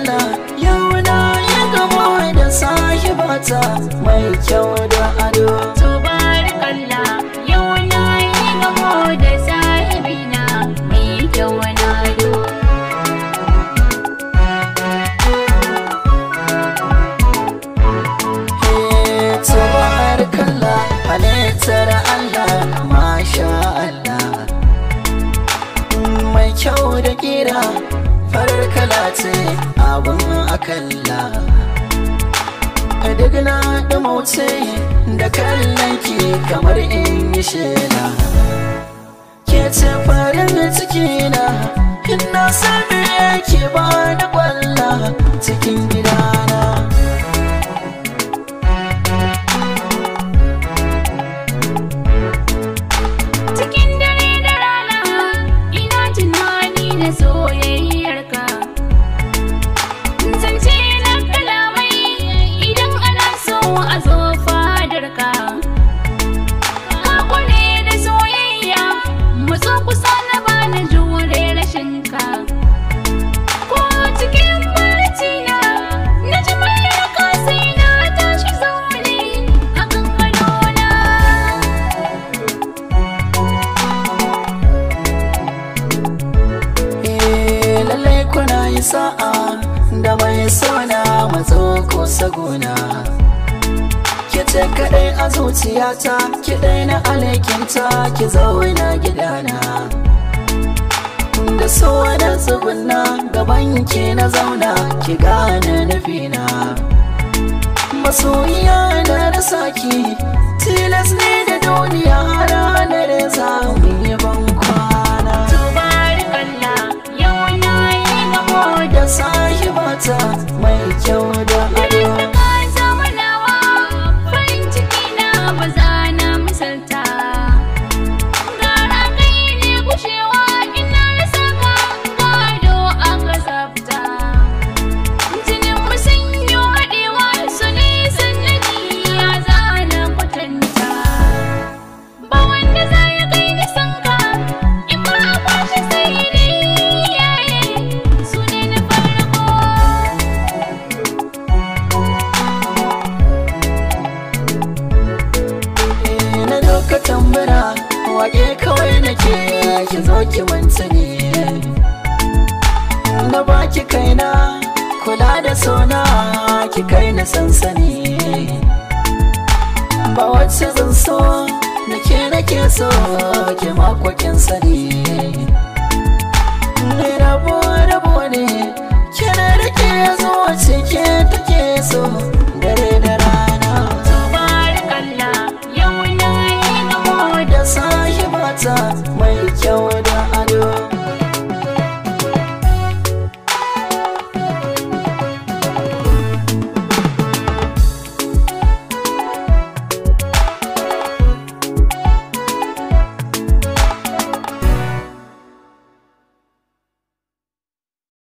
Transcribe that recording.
Allah yau na yi gamo da sahibata mai kyau da ado. Tabarakallah yau na yi gamo da sahibina mai kyau da ado. Tabarakallah halittar Allah masha Allah mai kyau da kira farar kala ce abun akalla. Duk na da mauce da kallon ki kamar in yi shela. Ke ce farin ciki na ina sami yake ba da kwalla cikin gidana. Cikin dare da rana ina tunani da soyayyarka. Zance na kalamai idan ana so a zo fadarka. Ka kware da soyayya matso kusa na bani jure rashinka. Ko cikin barci na ji muryarka sai na tashi zaune a kan gadona. Lallai kuna yi sa'a da mai sona matso kusa gona. Ki ce kaɗai a zuciyata ki na alkinta ki zauna gidana. Da so na tsuguna gaban ki na zauna ki gane nufina. Masoyiya na rasa ki tilas ne da duniya ranar za mu yi ban kwana. Tabarakallah yau na yi gamo Da sahibata mai kyau da ado. da ka zama nawa farin ciki na ba za na misalta. Gara kai ne gushewa ina rasa ka gado aka zabta. Jinin mu sun yi haɗewa su ne sannadi ya zana kwatanta. Ba wanda za ya kai ni sanka in ma a kwashe sai dai iyaye su ne na farko. Na doka tambura wake kawai nake ki zo ki manta ne. Na baki kaina kula da sona ki kai na sansani. Ba wacce zan so nake so ki makwakin sani. Rabo ne kina rike zuwa cike take so dare da rana. Tabarakallah yau na yi gamo Da sahibata mai